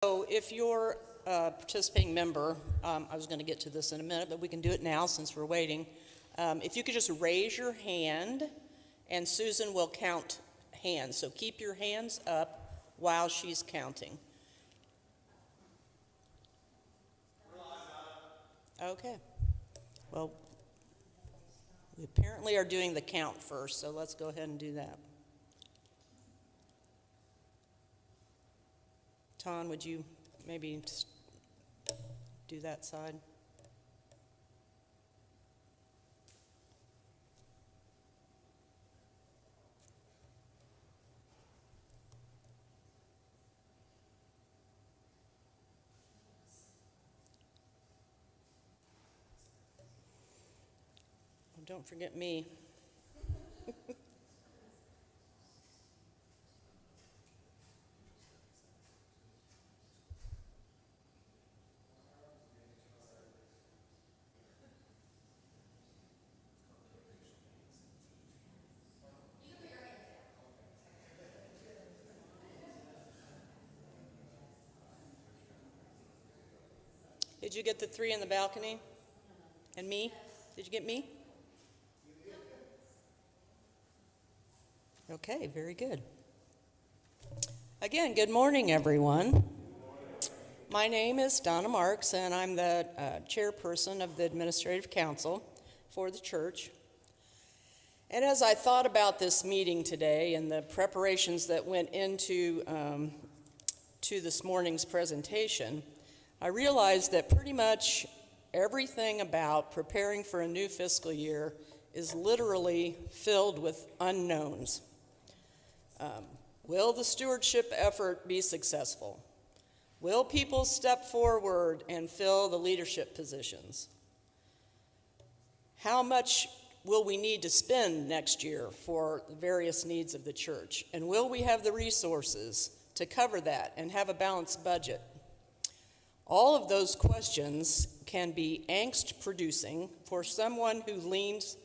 So if you're a participating member, I was going to get to this in a minute, but we can do it now since we're waiting. If you could just raise your hand, and Susan will count hands. So keep your hands up while she's counting. Okay. Well, we apparently are doing the count first, so let's go ahead and do that. Ton, would you maybe do that side? Oh, don't forget me. Did you get the three in the balcony? And me? Did you get me? Okay, very good. Again, good morning, everyone. My name is Donna Marks, and I'm the chairperson of the Administrative Council for the church. And as I thought about this meeting today and the preparations that went into to this morning's presentation, I realized that pretty much everything about preparing for a new fiscal year is literally filled with unknowns. Will the stewardship effort be successful? Will people step forward and fill the leadership positions? How much will we need to spend next year for the various needs of the church? And will we have the resources to cover that and have a balanced budget? All of those questions can be angst-producing for someone who leans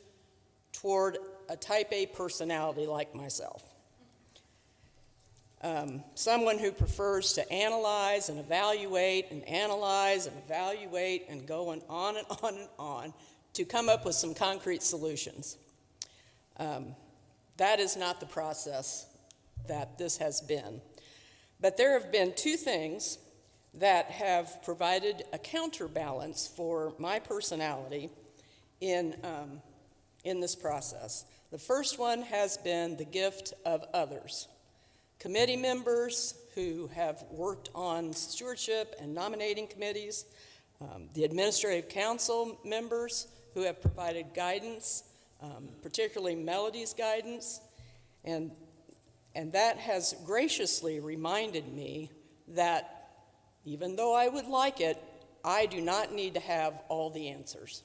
toward a type A personality like myself. Someone who prefers to analyze and evaluate and analyze and evaluate and go on and on and on to come up with some concrete solutions. That is not the process that this has been. But there have been two things that have provided a counterbalance for my personality in this process. The first one has been the gift of others. Committee members who have worked on stewardship and nominating committees, the administrative council members who have provided guidance, particularly Melody's guidance, and that has graciously reminded me that even though I would like it, I do not need to have all the answers,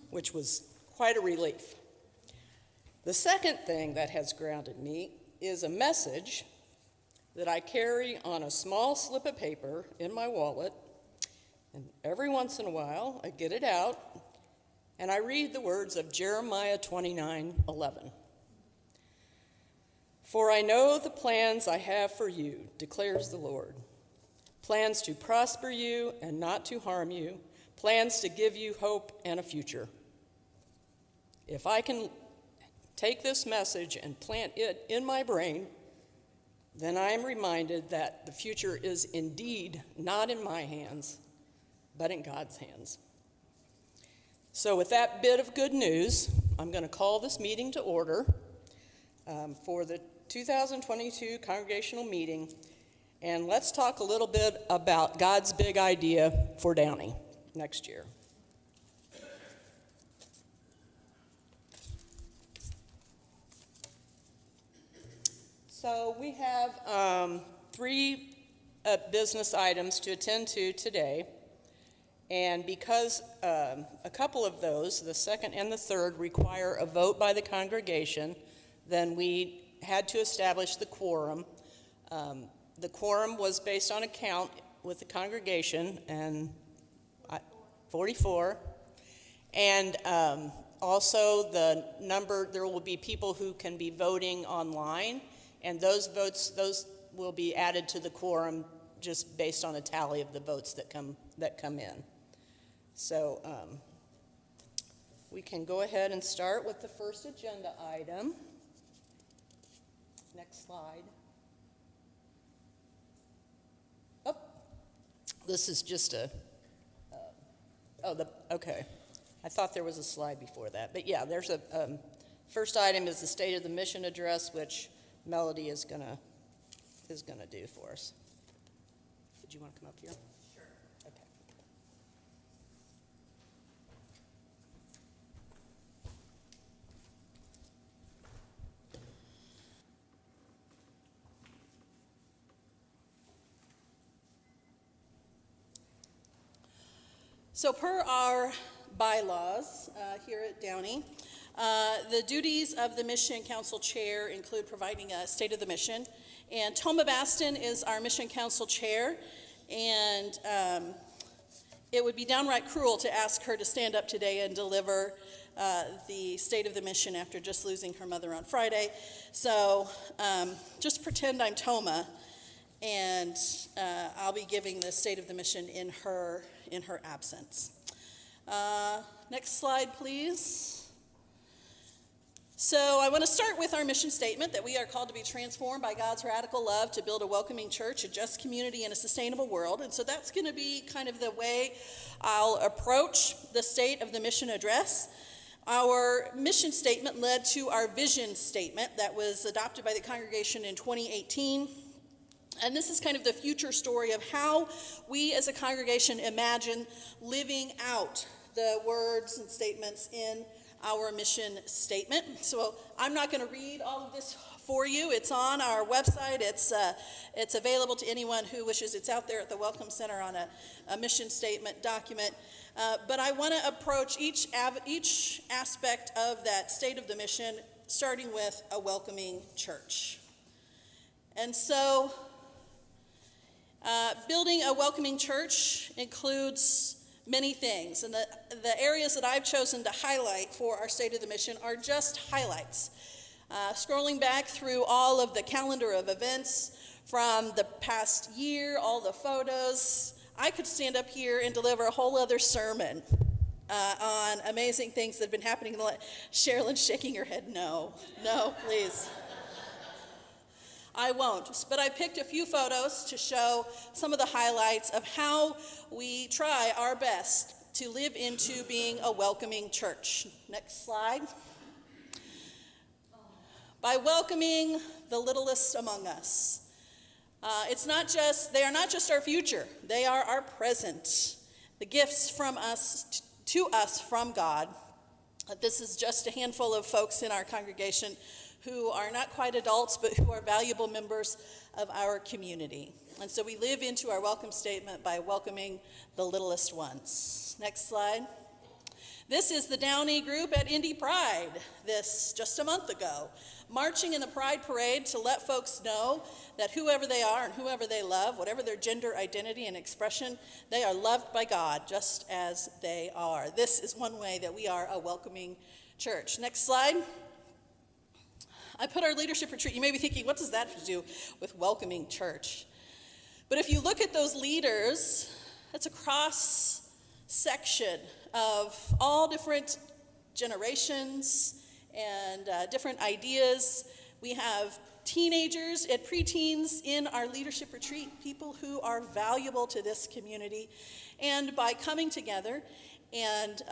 which was quite a relief. The second thing that has grounded me is a message that I carry on a small slip of paper in my wallet, and every once in a while I get it out and I read the words of Jeremiah 29:11. For I know the plans I have for you, declares the Lord. Plans to prosper you and not to harm you, plans to give you hope and a future. If I can take this message and plant it in my brain, then I am reminded that the future is indeed not in my hands, but in God's hands. So with that bit of good news, I'm going to call this meeting to order for the 2022 Congregational Meeting, and let's talk a little bit about God's big idea for Downey next year. So we have three business items to attend to today, and because a couple of those, the second and the third, require a vote by the congregation, then we had to establish the quorum. The quorum was based on a count with the congregation, and 44, and also the number, there will be people who can be voting online, and those votes, those will be added to the quorum just based on a tally of the votes that come in. So we can go ahead and start with the first agenda item. Next slide. Oh, this is just okay. I thought there was a slide before that, but yeah, there's a, first item is the State of the Mission Address, which Melody is gonna do for us. Did you want to come up here? Sure. Okay. So per our bylaws here at Downey, the duties of the Mission Council Chair include providing a State of the Mission. And Toma Baston is our Mission Council Chair, and it would be downright cruel to ask her to stand up today and deliver the State of the Mission after just losing her mother on Friday. So just pretend I'm Toma, and I'll be giving the State of the Mission in her absence. Next slide, please. So I want to start with our mission statement that we are called to be transformed by God's radical love to build a welcoming church, a just community, and a sustainable world. And so that's going to be kind of the way I'll approach the State of the Mission Address. Our mission statement led to our vision statement that was adopted by the congregation in 2018. And this is kind of the future story of how we as a congregation imagine living out the words and statements in our mission statement. So I'm not going to read all of this for you. It's on our website. It's available to anyone who wishes. It's out there at the Welcome Center on a mission statement document. But I want to approach each aspect of that State of the Mission, starting with a welcoming church. And so building a welcoming church includes many things, and the areas that I've chosen to highlight for our State of the Mission are just highlights. Scrolling back through all of the calendar of events from the past year, all the photos, I could stand up here and deliver a whole other sermon on amazing things that have been happening in the life. Sherilyn's shaking her head, no, please. I won't, but I picked a few photos to show some of the highlights of how we try our best to live into being a welcoming church. Next slide. By welcoming the littlest among us. They are not just our future, they are our present. The gifts from us to us from God. This is just a handful of folks in our congregation who are not quite adults, but who are valuable members of our community. And so we live into our welcome statement by welcoming the littlest ones. Next slide. This is the Downey group at Indy Pride, this just a month ago, marching in the Pride Parade to let folks know that whoever they are and whoever they love, whatever their gender identity and expression, they are loved by God just as they are. This is one way that we are a welcoming church. Next slide. I put our leadership retreat. You may be thinking, what does that have to do with welcoming church? But if you look at those leaders, that's a cross section of all different generations and different ideas. We have teenagers and preteens in our leadership retreat, people who are valuable to this community. And by coming together and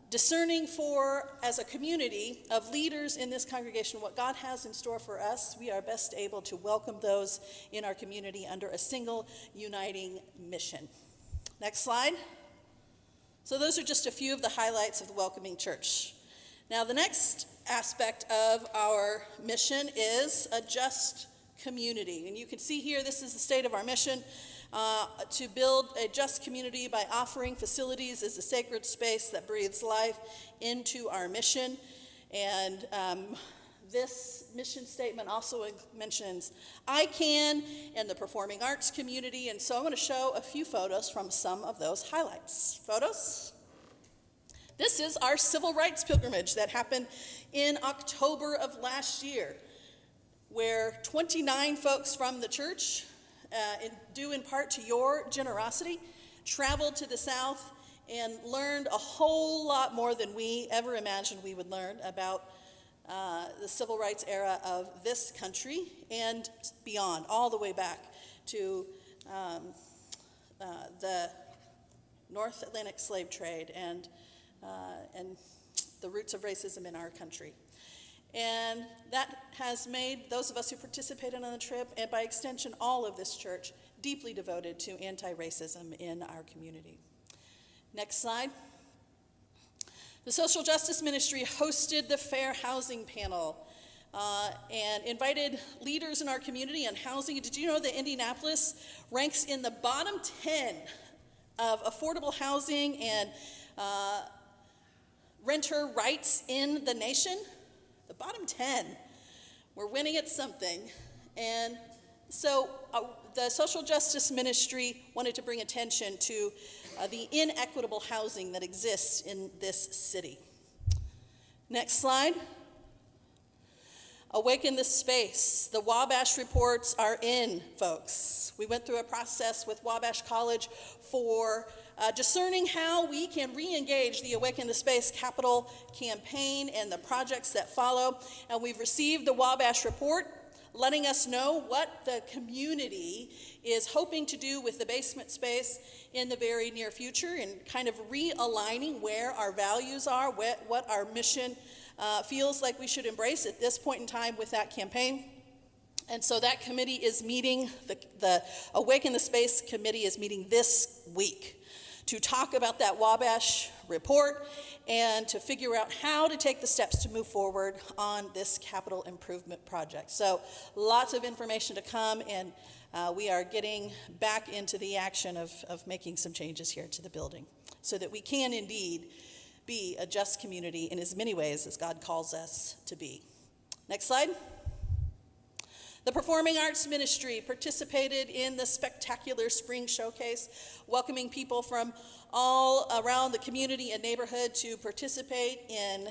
discerning for, as a community of leaders in this congregation, what God has in store for us, we are best able to welcome those in our community under a single uniting mission. Next slide. So those are just a few of the highlights of the welcoming church. Now the next aspect of our mission is a just community. And you can see here, this is the state of our mission. To build a just community by offering facilities as a sacred space that breathes life into our mission. And this mission statement also mentions ICANN and the performing arts community. And so I want to show a few photos from some of those highlights. Photos? This is our civil rights pilgrimage that happened in October of last year, where 29 folks from the church due in part to your generosity, traveled to the South and learned a whole lot more than we ever imagined we would learn about the civil rights era of this country and beyond, all the way back to the North Atlantic slave trade and the roots of racism in our country. And that has made those of us who participated on the trip, and by extension all of this church, deeply devoted to anti-racism in our community. Next slide. The Social Justice Ministry hosted the Fair Housing Panel and invited leaders in our community on housing. Did you know that Indianapolis ranks in the bottom 10 of affordable housing and renter rights in the nation? The bottom 10. We're winning at something. And so the Social Justice Ministry wanted to bring attention to the inequitable housing that exists in this city. Next slide. Awaken the Space. The Wabash reports are in, folks. We went through a process with Wabash College for discerning how we can re-engage the Awaken the Space capital campaign and the projects that follow. And we've received the Wabash report letting us know what the community is hoping to do with the basement space in the very near future, and kind of realigning where our values are, what our mission feels like we should embrace at this point in time with that campaign. And so that committee is meeting, the Awaken the Space committee is meeting this week to talk about that Wabash report and to figure out how to take the steps to move forward on this capital improvement project. So lots of information to come, and we are getting back into the action of making some changes here to the building so that we can indeed be a just community in as many ways as God calls us to be. Next slide. The Performing Arts Ministry participated in the spectacular spring showcase, welcoming people from all around the community and neighborhood to participate in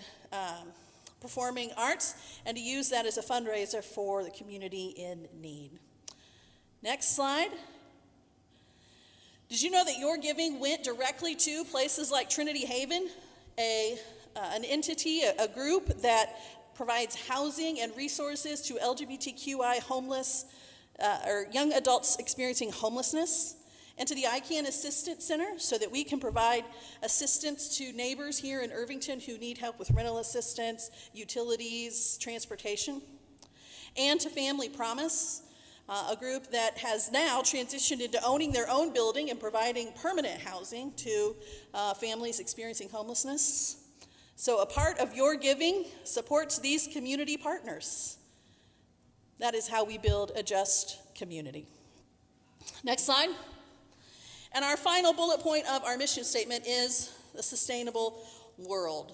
performing arts and to use that as a fundraiser for the community in need. Next slide. Did you know that your giving went directly to places like Trinity Haven, an entity, a group that provides housing and resources to LGBTQI homeless or young adults experiencing homelessness, and to the ICANN Assistance Center so that we can provide assistance to neighbors here in Irvington who need help with rental assistance, utilities, transportation, and to Family Promise, a group that has now transitioned into owning their own building and providing permanent housing to families experiencing homelessness. So a part of your giving supports these community partners. That is how we build a just community. Next slide. And our final bullet point of our mission statement is the sustainable world,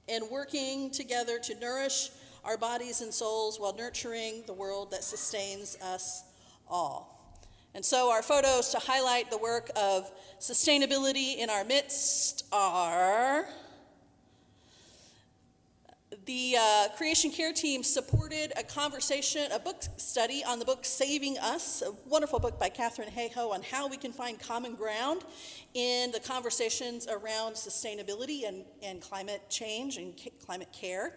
and working together to nourish our bodies and souls while nurturing the world that sustains us all. And so our photos to highlight the work of sustainability in our midst are: the Creation Care team supported a book study on the book Saving Us, a wonderful book by Catherine Hayhoe on how we can find common ground in the conversations around sustainability and climate change and climate care.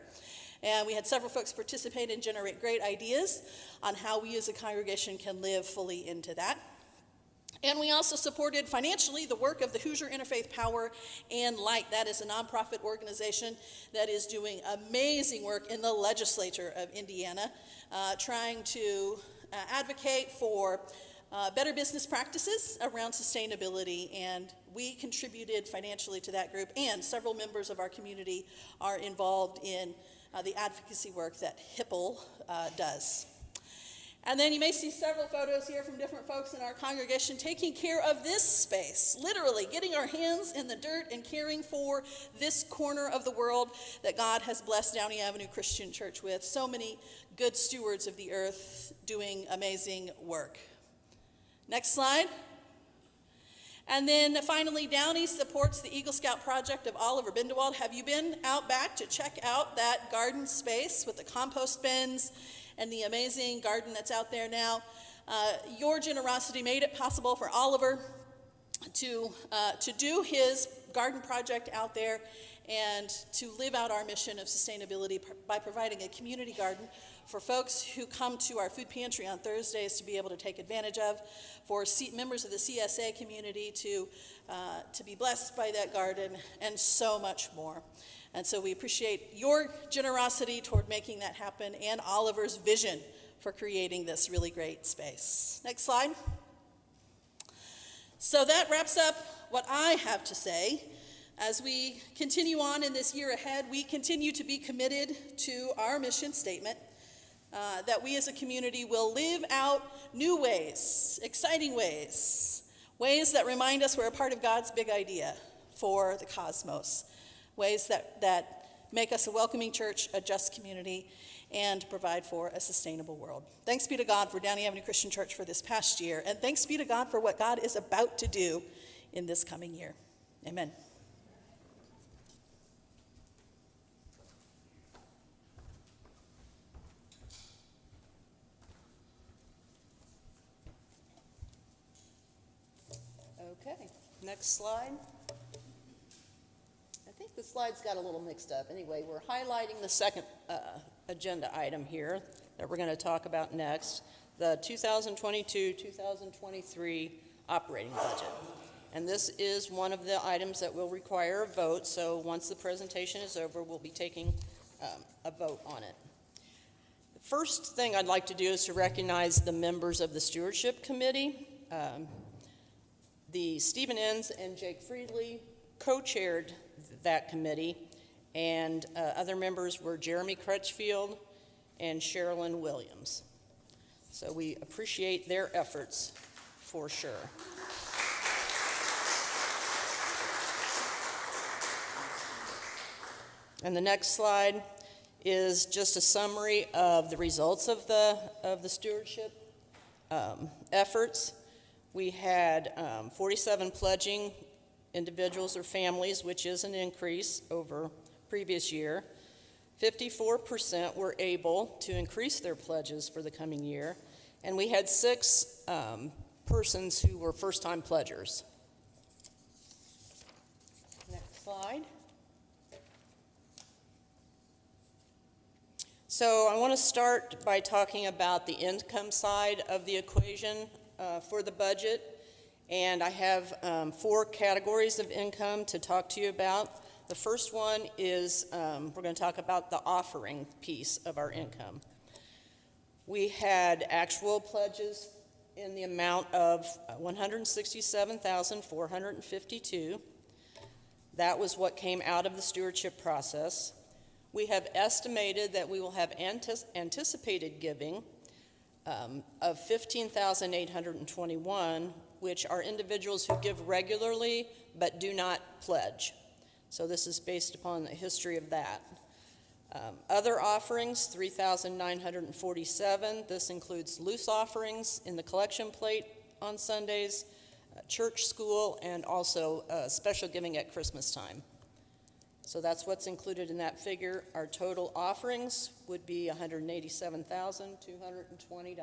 And we had several folks participate and generate great ideas on how we as a congregation can live fully into that. And we also supported financially the work of the Hoosier Interfaith Power and Light. That is a nonprofit organization that is doing amazing work in the legislature of Indiana, trying to advocate for better business practices around sustainability. And we contributed financially to that group, and several members of our community are involved in the advocacy work that HIPPL does. And then you may see several photos here from different folks in our congregation taking care of this space, literally getting our hands in the dirt and caring for this corner of the world that God has blessed Downey Avenue Christian Church with. So many good stewards of the earth doing amazing work. Next slide. And then finally, Downey supports the Eagle Scout project of Oliver Bindewald. Have you been out back to check out that garden space with the compost bins and the amazing garden that's out there now? Your generosity made it possible for Oliver to do his garden project out there and to live out our mission of sustainability by providing a community garden for folks who come to our food pantry on Thursdays to be able to take advantage of, for members of the CSA community to be blessed by that garden, and so much more. And so we appreciate your generosity toward making that happen and Oliver's vision for creating this really great space. Next slide. So that wraps up what I have to say. As we continue on in this year ahead, we continue to be committed to our mission statement that we as a community will live out new ways, exciting ways, ways that remind us we're a part of God's big idea for the cosmos, ways that make us a welcoming church, a just community, and provide for a sustainable world. Thanks be to God for Downey Avenue Christian Church for this past year, and thanks be to God for what God is about to do in this coming year. Amen. Okay, next slide. I think the slides got a little mixed up. Anyway, we're highlighting the second agenda item here that we're going to talk about next, the 2022-2023 operating budget. And this is one of the items that will require a vote, so once the presentation is over, we'll be taking a vote on it. The first thing I'd like to do is to recognize the members of the Stewardship Committee. The Stephen Enns and Jake Friedley co-chaired that committee, and other members were Jeremy Crutchfield and Sherilyn Williams. So we appreciate their efforts for sure. And the next slide is just a summary of the results of the stewardship efforts. We had 47 pledging individuals or families, which is an increase over previous year. 54% were able to increase their pledges for the coming year, and we had 6 persons who were first-time pledgers. Next slide. So I want to start by talking about the income side of the equation for the budget, and I have 4 categories of income to talk to you about. The first one is we're going to talk about the offering piece of our income. We had actual pledges in the amount of $167,452. That was what came out of the stewardship process. We have estimated that we will have anticipated giving of $15,821, which are individuals who give regularly but do not pledge. So this is based upon the history of that. Other offerings, $3,947. This includes loose offerings in the collection plate on Sundays, church, school, and also special giving at Christmas time. So that's what's included in that figure. Our total offerings would be $187,220.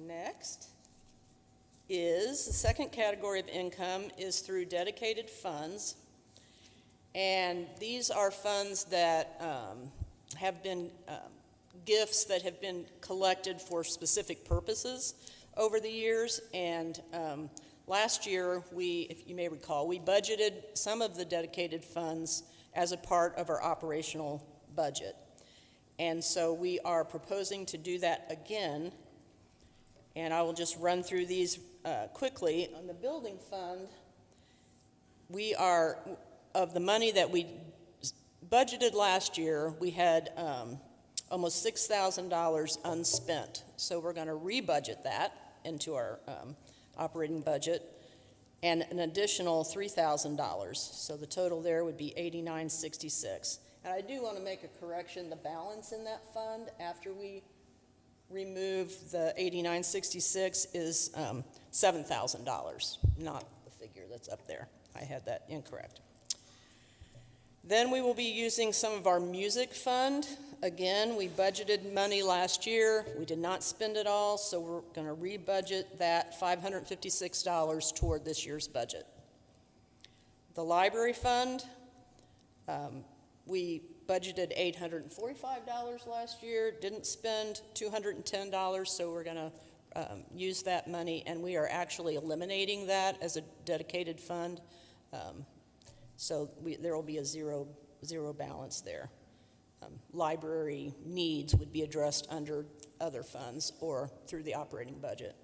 Next is the second category of income is through dedicated funds. And these are funds that have been gifts that have been collected for specific purposes over the years. And last year, if you may recall, we budgeted some of the dedicated funds as a part of our operational budget. And so we are proposing to do that again. And I will just run through these quickly. On the building fund, we are, of the money that we budgeted last year, we had almost $6,000 unspent. So we're going to rebudget that into our operating budget, and an additional $3,000. So the total there would be $89.66. And I do want to make a correction. The balance in that fund after we remove the $89.66 is $7,000, not the figure that's up there. I had that incorrect. Then we will be using some of our music fund. Again, we budgeted money last year. We did not spend it all, so we're going to re-budget that $556 toward this year's budget. The library fund, we budgeted $845 last year, didn't spend $210, so we're going to use that money, and we are actually eliminating that as a dedicated fund. So there will be a zero balance there. Library needs would be addressed under other funds or through the operating budget.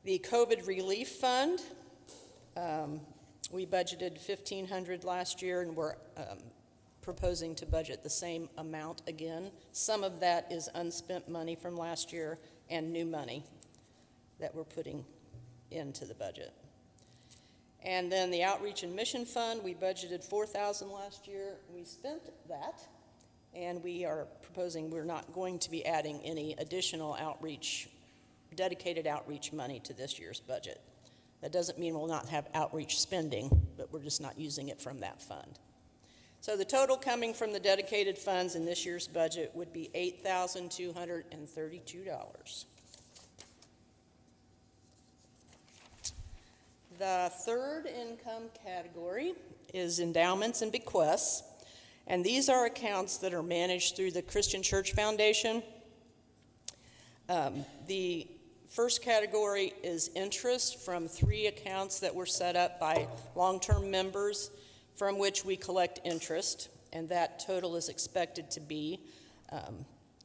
The COVID relief fund, we budgeted $1,500 last year, and we're proposing to budget the same amount again. Some of that is unspent money from last year and new money that we're putting into the budget. And then the outreach and mission fund, we budgeted $4,000 last year. We spent that, and we are proposing we're not going to be adding any additional dedicated outreach money to this year's budget. That doesn't mean we'll not have outreach spending, but we're just not using it from that fund. So the total coming from the dedicated funds in this year's budget would be $8,232. The third income category is endowments and bequests, and these are accounts that are managed through the Christian Church Foundation. The first category is interest from 3 accounts that were set up by long-term members from which we collect interest, and that total is expected to be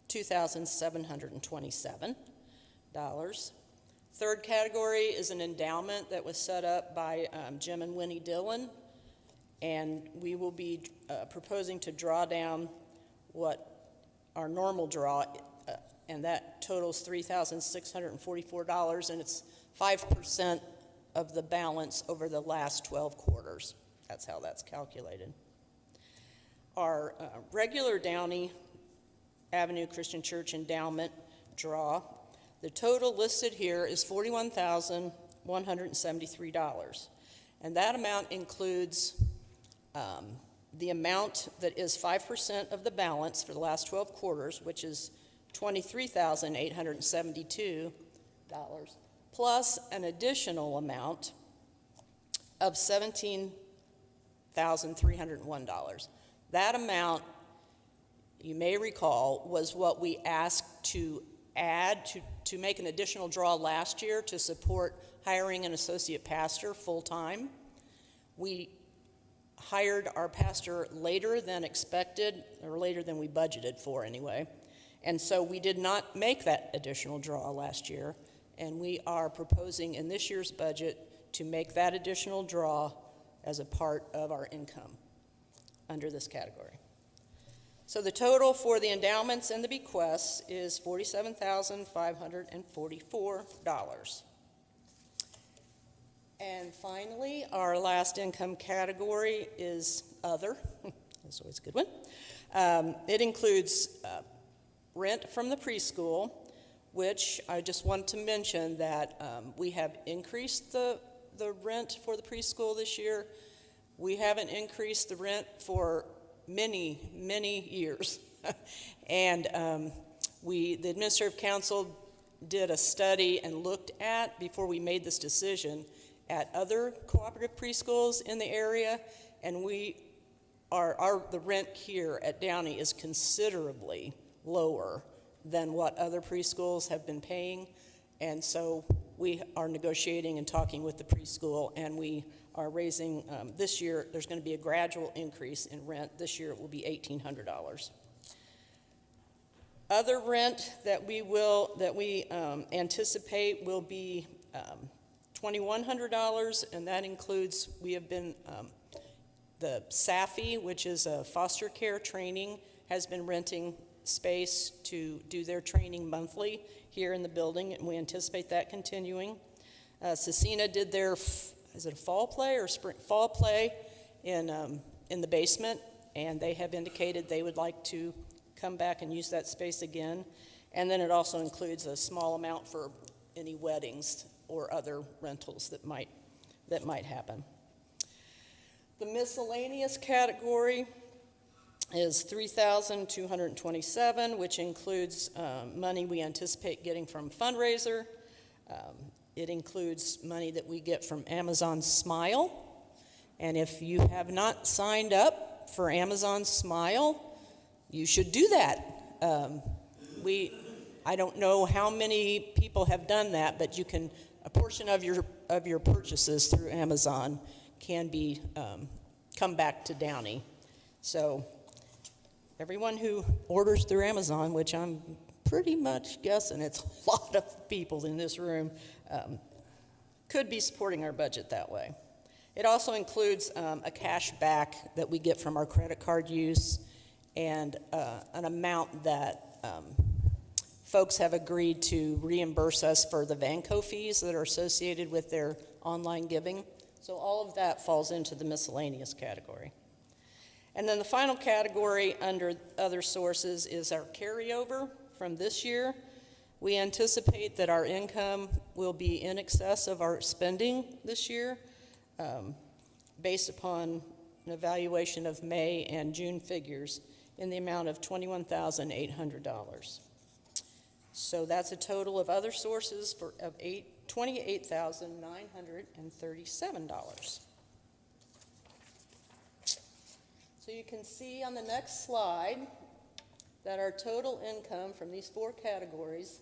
$2,727. Third category is an endowment that was set up by Jim and Winnie Dillon, and we will be proposing to draw down what our normal draw, and that totals $3,644, and it's 5% of the balance over the last 12 quarters. That's how that's calculated. Our regular Downey Avenue Christian Church endowment draw, the total listed here is $41,173. And that amount includes the amount that is 5% of the balance for the last 12 quarters, which is $23,872, plus an additional amount of $17,301. That amount, you may recall, was what we asked to add to make an additional draw last year to support hiring an associate pastor full-time. We hired our pastor later than expected, or later than we budgeted for anyway, and so we did not make that additional draw last year, and we are proposing in this year's budget to make that additional draw as a part of our income under this category. So the total for the endowments and the bequests is $47,544. And finally, our last income category is other. That's always a good one. It includes rent from the preschool, which I just want to mention that we have increased the rent for the preschool this year. We haven't increased the rent for many, many years. And the Administrative Council did a study and looked at, before we made this decision, at other cooperative preschools in the area, and the rent here at Downey is considerably lower than what other preschools have been paying, and so we are negotiating and talking with the preschool, and we are raising, this year there's going to be a gradual increase in rent. This year it will be $1,800. Other rent that we anticipate will be $2,100, and that includes, we have been, the SAFI, which is a foster care training, has been renting space to do their training monthly here in the building, and we anticipate that continuing. Cecina did their, is it a fall play or spring? Fall play in the basement, and they have indicated they would like to come back and use that space again. And then it also includes a small amount for any weddings or other rentals that might happen. The miscellaneous category is $3,227, which includes money we anticipate getting from fundraiser. It includes money that we get from Amazon Smile. And if you have not signed up for Amazon Smile, you should do that. I don't know how many people have done that, but you can, a portion of your purchases through Amazon can be come back to Downey. So everyone who orders through Amazon, which I'm pretty much guessing it's a lot of people in this room, could be supporting our budget that way. It also includes a cash back that we get from our credit card use and an amount that folks have agreed to reimburse us for the Vanco fees that are associated with their online giving. So all of that falls into the miscellaneous category. And then the final category under other sources is our carryover from this year. We anticipate that our income will be in excess of our spending this year, based upon an evaluation of May and June figures in the amount of $21,800. So that's a total of other sources of $28,937. So you can see on the next slide that our total income from these four categories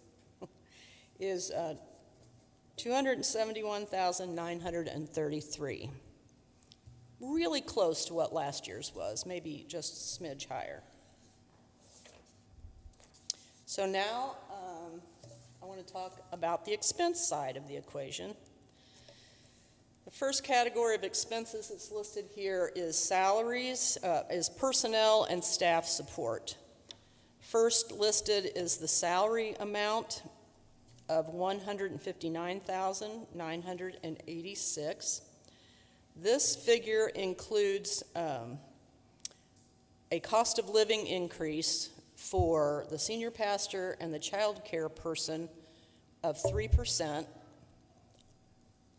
is $271,933. Really close to what last year's was, maybe just a smidge higher. So now I want to talk about the expense side of the equation. The first category of expenses that's listed here is salaries, is personnel and staff support. First listed is the salary amount of $159,986. This figure includes a cost of living increase for the senior pastor and the child care person of 3%.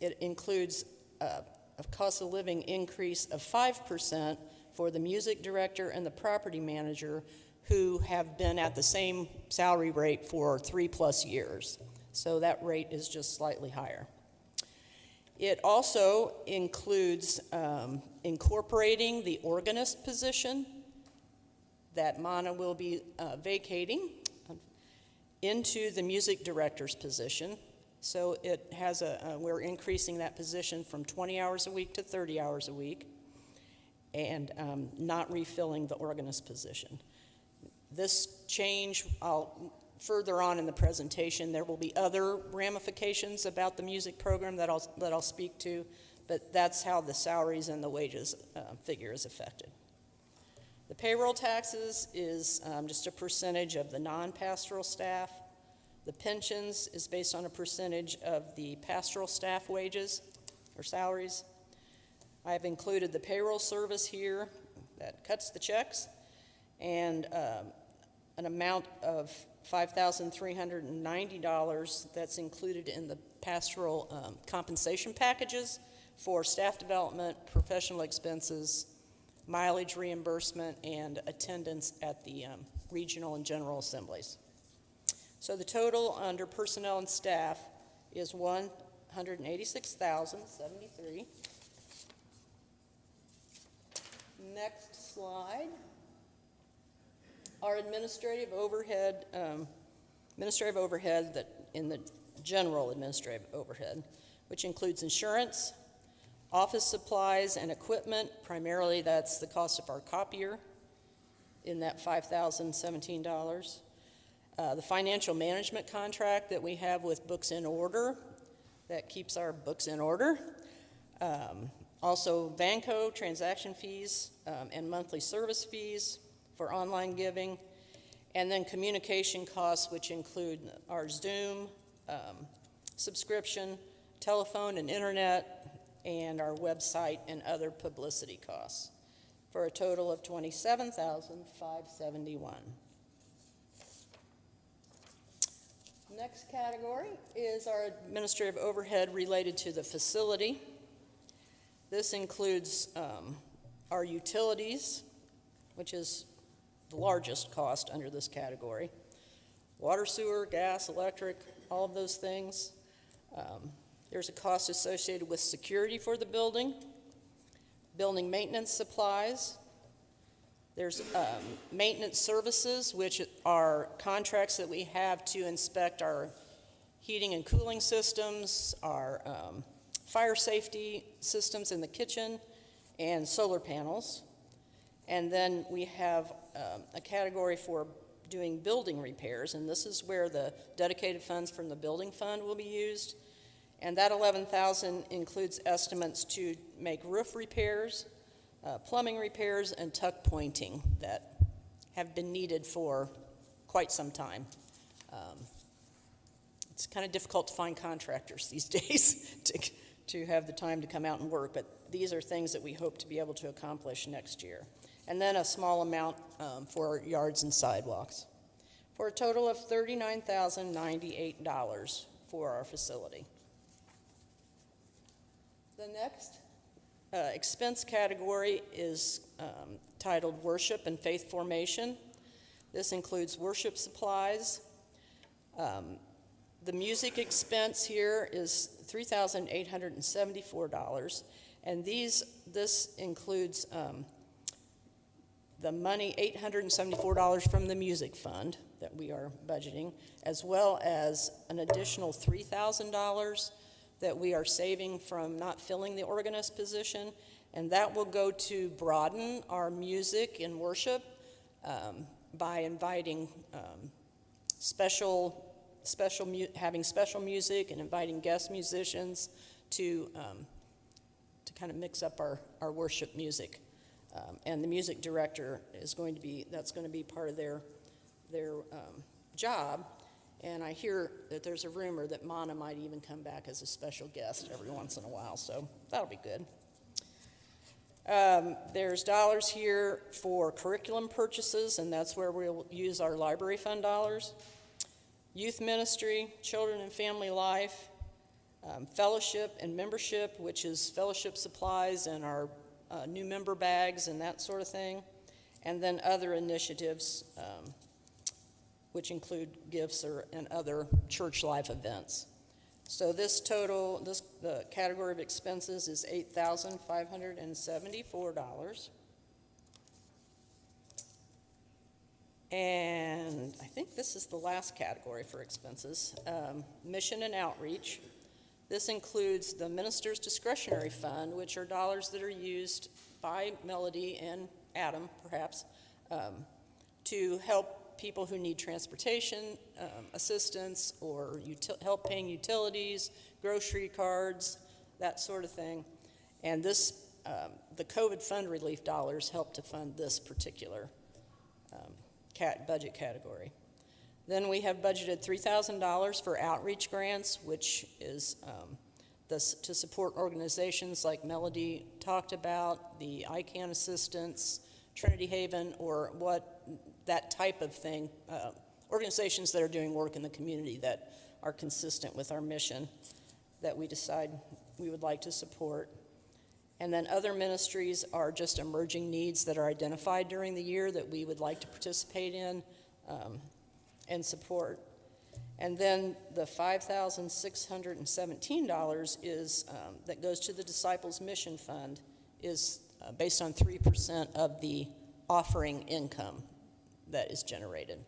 It includes a cost of living increase of 5% for the music director and the property manager, who have been at the same salary rate for 3+ years. So that rate is just slightly higher. It also includes incorporating the organist position that Mana will be vacating into the music director's position. So it has we're increasing that position from 20 hours a week to 30 hours a week, and not refilling the organist position. This change, further on in the presentation, there will be other ramifications about the music program that I'll speak to, but that's how the salaries and the wages figure is affected. The payroll taxes is just a percentage of the non-pastoral staff. The pensions is based on a percentage of the pastoral staff wages or salaries. I've included the payroll service here that cuts the checks, and an amount of $5,390 that's included in the pastoral compensation packages for staff development, professional expenses, mileage reimbursement, and attendance at the regional and general assemblies. So the total under personnel and staff is $186,073. Next slide. Our administrative overhead that in the general administrative overhead, which includes insurance, office supplies and equipment. Primarily that's the cost of our copier in that $5,017. The financial management contract that we have with Books in Order that keeps our books in order. Also Vanco transaction fees and monthly service fees for online giving, and then communication costs, which include our Zoom subscription, telephone and internet, and our website and other publicity costs, for a total of $27,571. Next category is our administrative overhead related to the facility. This includes our utilities, which is the largest cost under this category. Water, sewer, gas, electric, all of those things. There's a cost associated with security for the building maintenance supplies. There's maintenance services, which are contracts that we have to inspect our heating and cooling systems, our fire safety systems in the kitchen, and solar panels. And then we have a category for doing building repairs, and this is where the dedicated funds from the building fund will be used. And that $11,000 includes estimates to make roof repairs, plumbing repairs, and tuck pointing that have been needed for quite some time. It's kind of difficult to find contractors these days to have the time to come out and work, but these are things that we hope to be able to accomplish next year. And then a small amount for yards and sidewalks, for a total of $39,098 for our facility. The next expense category is titled Worship and Faith Formation. This includes worship supplies. The music expense here is $3,874, and this includes the money, $874 from the music fund that we are budgeting, as well as an additional $3,000 that we are saving from not filling the organist position, and that will go to broaden our music and worship by inviting having special music and inviting guest musicians to kind of mix up our worship music. And the music director is going to be part of their job. And I hear that there's a rumor that Mana might even come back as a special guest every once in a while, so that'll be good. There's dollars here for curriculum purchases, and that's where we'll use our library fund dollars. Youth ministry, children and family life, fellowship and membership, which is fellowship supplies and our new member bags and that sort of thing, and then other initiatives, which include gifts and other church life events. So the category of expenses is $8,574. And I think this is the last category for expenses, mission and outreach. This includes the minister's discretionary fund, which are dollars that are used by Melody and Adam, perhaps, to help people who need transportation assistance or help paying utilities, grocery cards, that sort of thing. And the COVID fund relief dollars help to fund this particular budget category. Then we have budgeted $3,000 for outreach grants, which is to support organizations like Melody talked about, the ICANN assistance, Trinity Haven, or that type of thing, organizations that are doing work in the community that are consistent with our mission that we decide we would like to support. And then other ministries are just emerging needs that are identified during the year that we would like to participate in and support. And then the $5,617 is that goes to the Disciples Mission Fund is based on 3% of the offering income that is generated.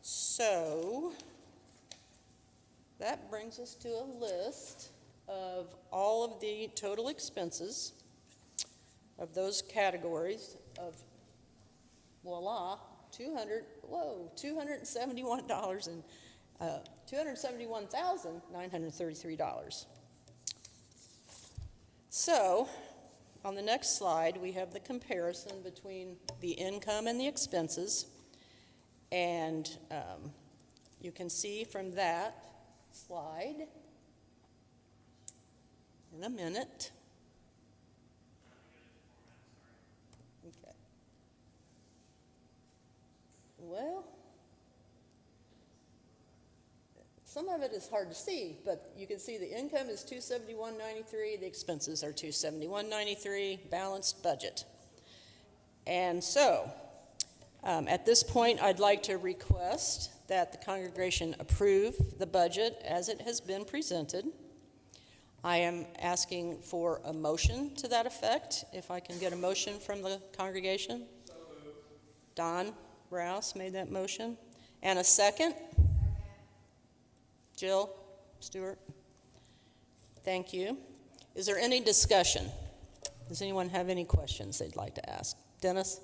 So that brings us to a list of all of the total expenses of those categories of, voila, $271,933. So on the next slide, we have the comparison between the income and the expenses. And you can see from that slide in a minute. Okay. Well, let's some of it is hard to see, but you can see the income is 271.93, the expenses are 271.93, balanced budget. And so, at this point, I'd like to request that the congregation approve the budget as it has been presented. I am asking for a motion to that effect, if I can get a motion from the congregation. So moved. Don Rouse made that motion. And a second? Jill Stewart? Thank you. Is there any discussion? Does anyone have any questions they'd like to ask? Dennis?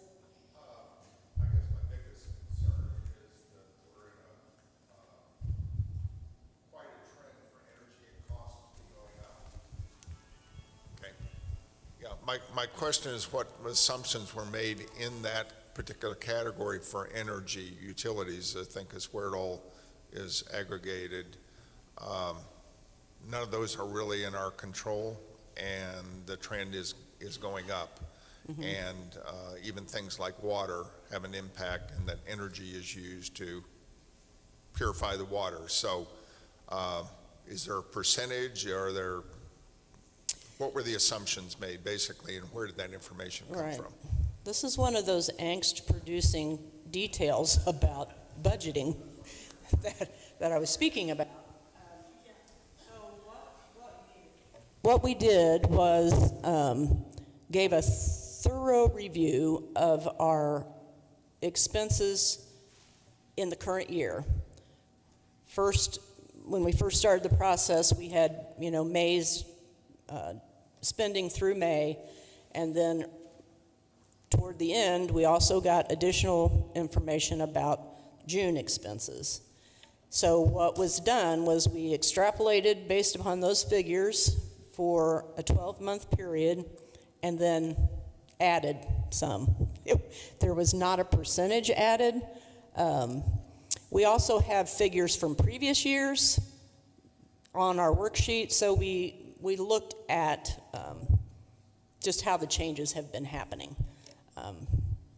I guess my biggest concern is that we're in quite a trend for energy and costs to be going up. Okay. Yeah, my question is what assumptions were made in that particular category for energy utilities, I think is where it all is aggregated. None of those are really in our control, and the trend is going up. Mm-hmm. And even things like water have an impact, and that energy is used to purify the water. So is there a percentage, what were the assumptions made basically, and where did that information come from? This is one of those angst-producing details about budgeting that I was speaking about. What we did was gave a thorough review of our expenses in the current year. First, when we first started the process, we had, May's spending through May, and then toward the end, we also got additional information about June expenses. So what was done was we extrapolated based upon those figures for a 12-month period, and then added some. There was not a percentage added. We also have figures from previous years on our worksheet, so we looked at just how the changes have been happening.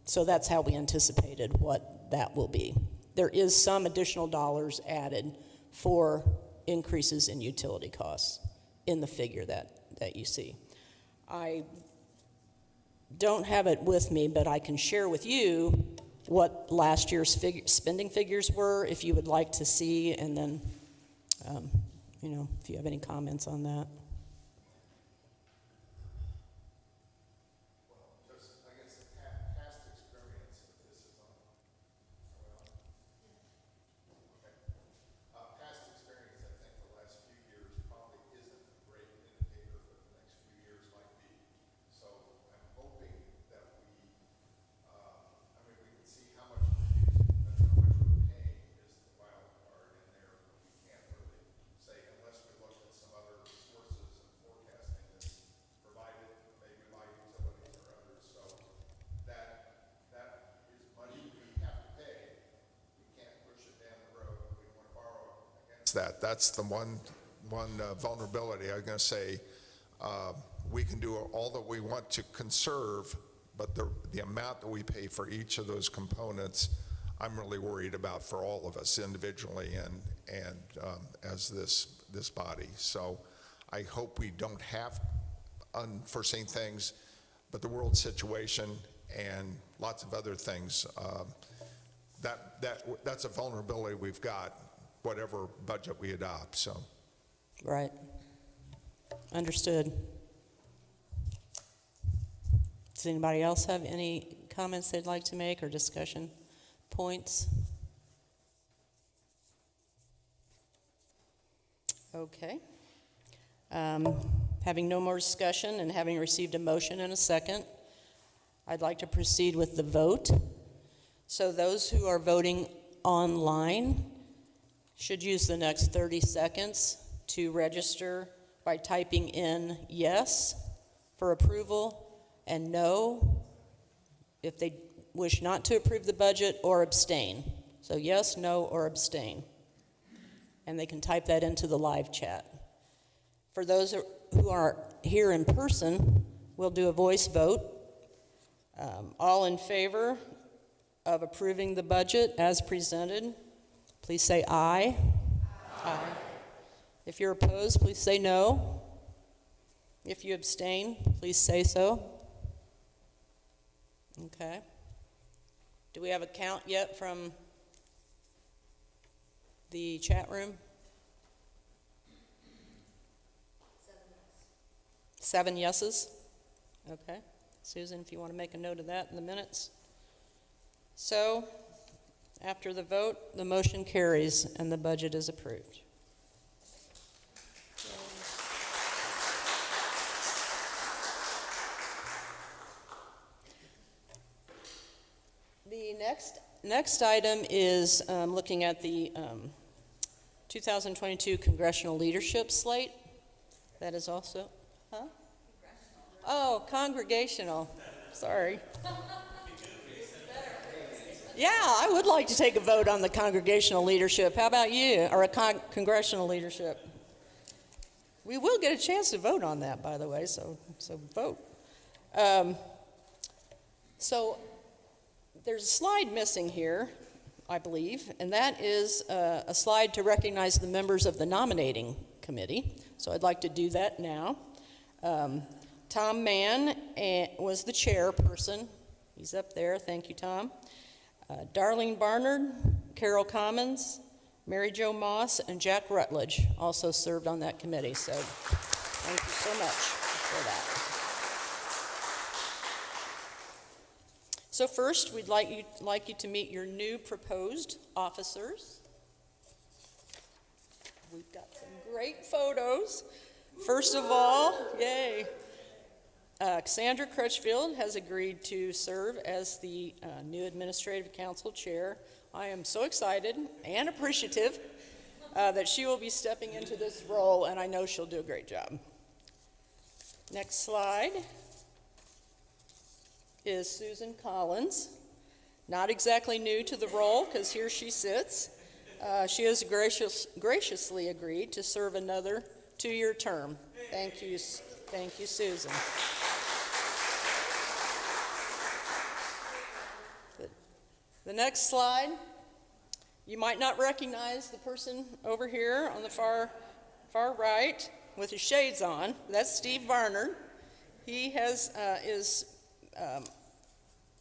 So that's how we anticipated what that will be. There is some additional dollars added for increases in utility costs in the figure that you see. I don't have it with me, but I can share with you what last year's spending figures were if you would like to see, and then, if you have any comments on that. That's the one vulnerability. I was going to say we can do all that we want to conserve, but the amount that we pay for each of those components, I'm really worried about for all of us individually and as this body. So I hope we don't have unforeseen things, but the world situation and lots of other things, that's a vulnerability we've got, whatever budget we adopt. So, right, understood. Does anybody else have any comments they'd like to make or discussion points? Okay. Having no more discussion and having received a motion and a second, I'd like to proceed with the vote. So those who are voting online should use the next 30 seconds to register by typing in yes for approval and no if they wish not to approve the budget, or abstain. So yes, no, or abstain. And they can type that into the live chat. For those who are here in person, we'll do a voice vote. All in favor of approving the budget as presented, please say aye. Aye. If you're opposed, please say no. If you abstain, please say so. Okay. Do we have a count yet from the chat room? 7 yeses? Okay. Susan, if you want to make a note of that in the minutes. So, after the vote, the motion carries and the budget is approved. The next item is looking at the 2022 Congressional Leadership Slate. That is also, huh? Oh, congregational. Sorry. Yeah, I would like to take a vote on the congregational leadership. How about you? Or a congressional leadership? We will get a chance to vote on that, by the way, so vote. So there's a slide missing here, I believe, and that is a slide to recognize the members of the nominating committee. So I'd like to do that now. Tom Mann was the chairperson. He's up there. Thank you, Tom. Darlene Barnard, Carol Commons, Mary Jo Moss, and Jack Rutledge also served on that committee. So thank you so much for that. So first, we'd like you to meet your new proposed officers. We've got some great photos. First of all, yay. Cassandra Crutchfield has agreed to serve as the new Administrative Council Chair. I am so excited and appreciative that she will be stepping into this role, and I know she'll do a great job. Next slide is Susan Collins. Not exactly new to the role, because here she sits. She has graciously agreed to serve another 2-year term. Thank you, Susan. The next slide, you might not recognize the person over here on the far right with his shades on. That's Steve Barnard. He is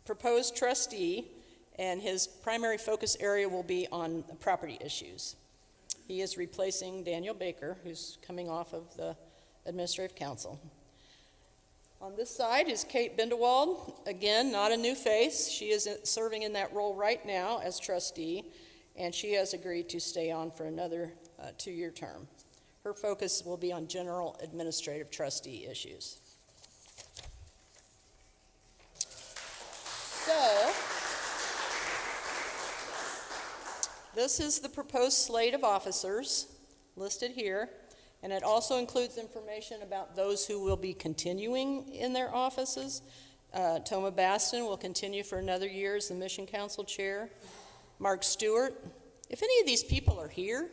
proposed trustee, and his primary focus area will be on property issues. He is replacing Daniel Baker, who's coming off of the Administrative Council. On this side is Kate Bindewald. Again, not a new face. She is serving in that role right now as trustee, and she has agreed to stay on for another 2-year term. Her focus will be on general administrative trustee issues. So, this is the proposed slate of officers listed here. And it also includes information about those who will be continuing in their offices. Toma Baston will continue for another year as the Mission Council Chair. Mark Stewart. If any of these people are here,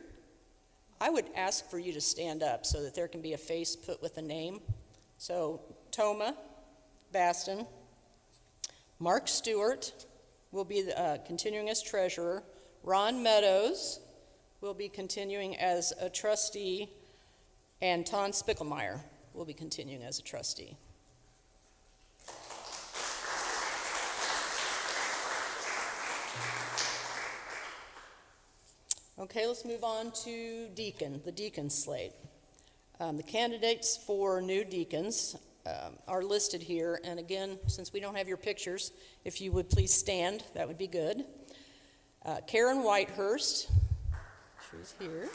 I would ask for you to stand up so that there can be a face put with a name. So Toma Baston. Mark Stewart will be continuing as treasurer. Ron Meadows will be continuing as a trustee. And Ton Spickelmeyer will be continuing as a trustee. Okay, let's move on to the deacon slate. The candidates for new deacons are listed here. And again, since we don't have your pictures, if you would please stand, that would be good. Karen Whitehurst, she's here.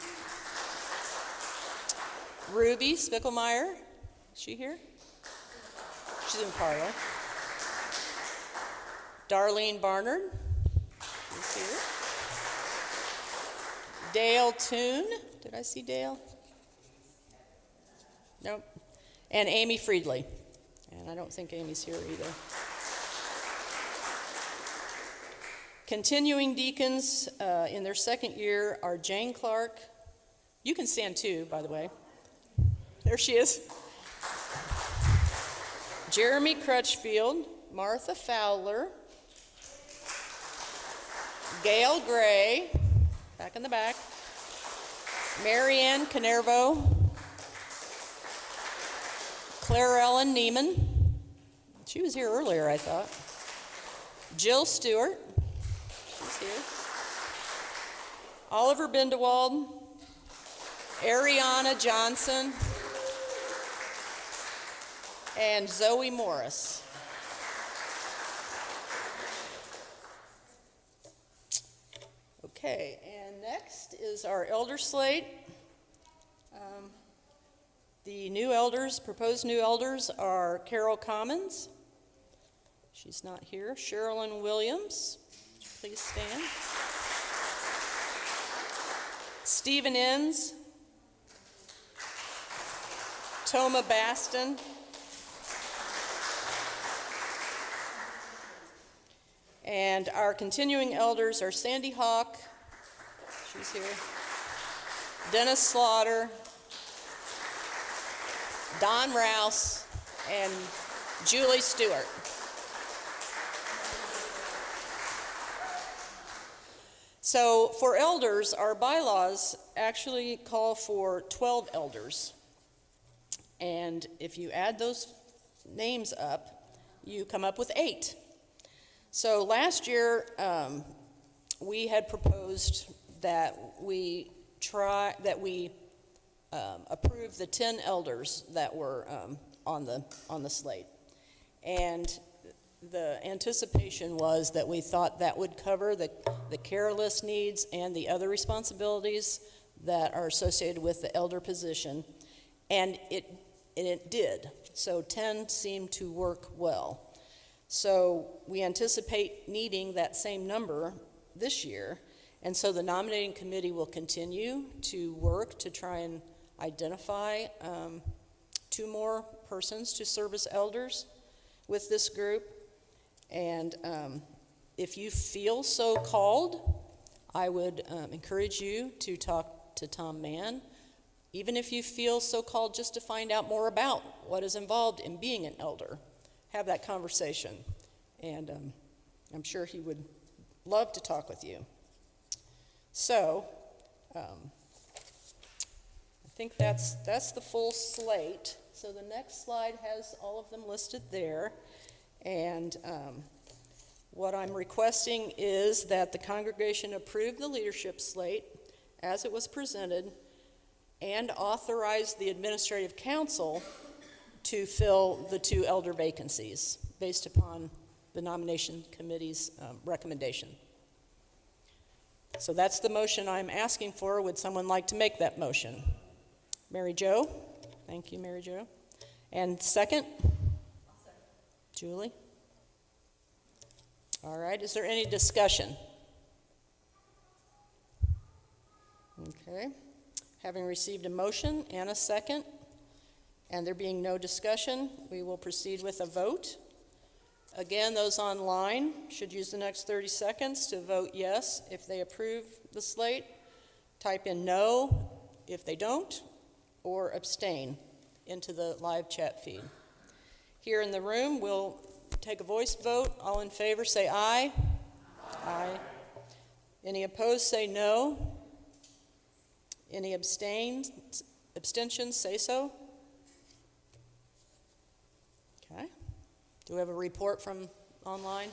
Ruby Spickelmeyer, is she here? She's in parlor. Darlene Barnard, she's here. Dale Toon, did I see Dale? Nope. And Amy Friedley, and I don't think Amy's here either. Continuing deacons in their second year are Jane Clark. You can stand too, by the way. There she is. Jeremy Crutchfield, Martha Fowler, Gail Gray, back in the back, Marianne Canervo, Claire Ellen Neiman. She was here earlier, I thought. Jill Stewart. She's here. Oliver Bindewald. Ariana Johnson. And Zoe Morris. Okay, and next is our elder slate. The new elders, proposed new elders are Carol Commons. She's not here. Sherilyn Williams. Please stand. Stephen Inns. Toma Baston. And our continuing elders are Sandy Hawk. She's here. Dennis Slaughter. Don Rouse, and Julie Stewart. So for elders, our bylaws actually call for 12 elders. And if you add those names up, you come up with 8. So last year, we had proposed that we approve the 10 elders that were on the slate. And the anticipation was that we thought that would cover the care list needs and the other responsibilities that are associated with the elder position. And it did. So 10 seemed to work well. So we anticipate needing that same number this year. And so the nominating committee will continue to work to try and identify 2 more persons to serve as elders with this group. And if you feel so called, I would encourage you to talk to Tom Mann, even if you feel so called just to find out more about what is involved in being an elder. Have that conversation. And I'm sure he would love to talk with you. So, I think that's the full slate. So the next slide has all of them listed there. And what I'm requesting is that the congregation approve the leadership slate as it was presented and authorize the administrative council to fill the 2 elder vacancies based upon the nomination committee's recommendation. So that's the motion I'm asking for. Would someone like to make that motion? Mary Jo? Thank you, Mary Jo. And second? Julie? All right, is there any discussion? Okay. Having received a motion and a second, and there being no discussion, we will proceed with a vote. Again, those online should use the next 30 seconds to vote yes if they approve the slate. Type in no if they don't, or abstain into the live chat feed. Here in the room, we'll take a voice vote. All in favor say aye. Aye. Any opposed say no. Any abstentions say so. Okay. Do we have a report from online?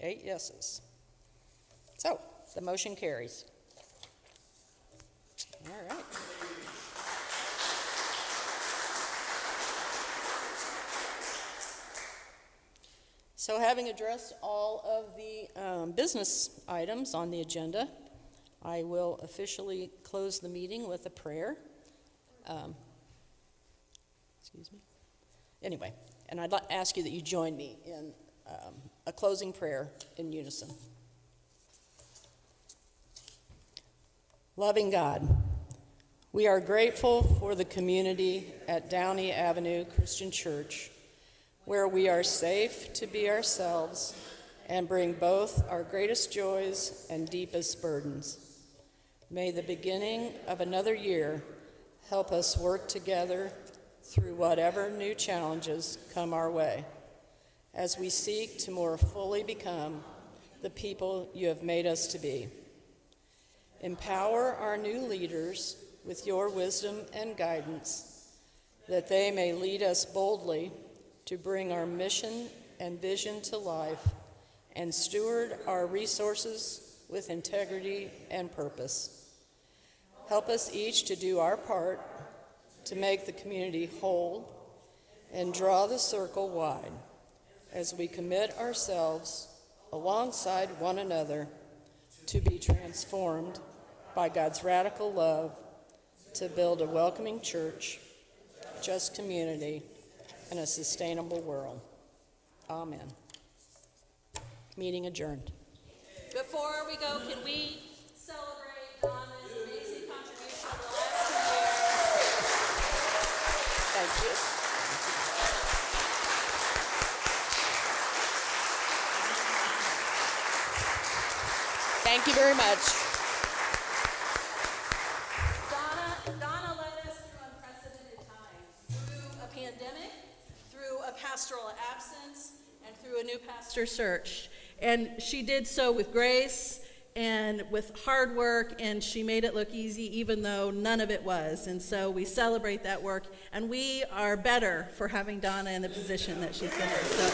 Eight yeses. So, the motion carries. All right. So having addressed all of the business items on the agenda, I will officially close the meeting with a prayer. Excuse me. Anyway, and I'd like to ask you that you join me in a closing prayer in unison. Loving God, we are grateful for the community at Downey Avenue Christian Church, where we are safe to be ourselves and bring both our greatest joys and deepest burdens. May the beginning of another year Help us work together through whatever new challenges come our way as we seek to more fully become the people you have made us to be. Empower our new leaders with your wisdom and guidance, that they may lead us boldly to bring our mission and vision to life and steward our resources with integrity and purpose. Help us each to do our part to make the community whole and draw the circle wide as we commit ourselves alongside one another to be transformed by God's radical love to build a welcoming church, just community, and a sustainable world. Amen. Meeting adjourned. Before we go, can we celebrate Donna's amazing contribution over the last 2 years? Thank you. Thank you very much. Donna led us through unprecedented times, through a pandemic, through a pastoral absence, and through a new pastor search. And she did so with grace and with hard work, and she made it look easy even though none of it was. And so we celebrate that work, and we are better for having Donna in the position that she's been in. So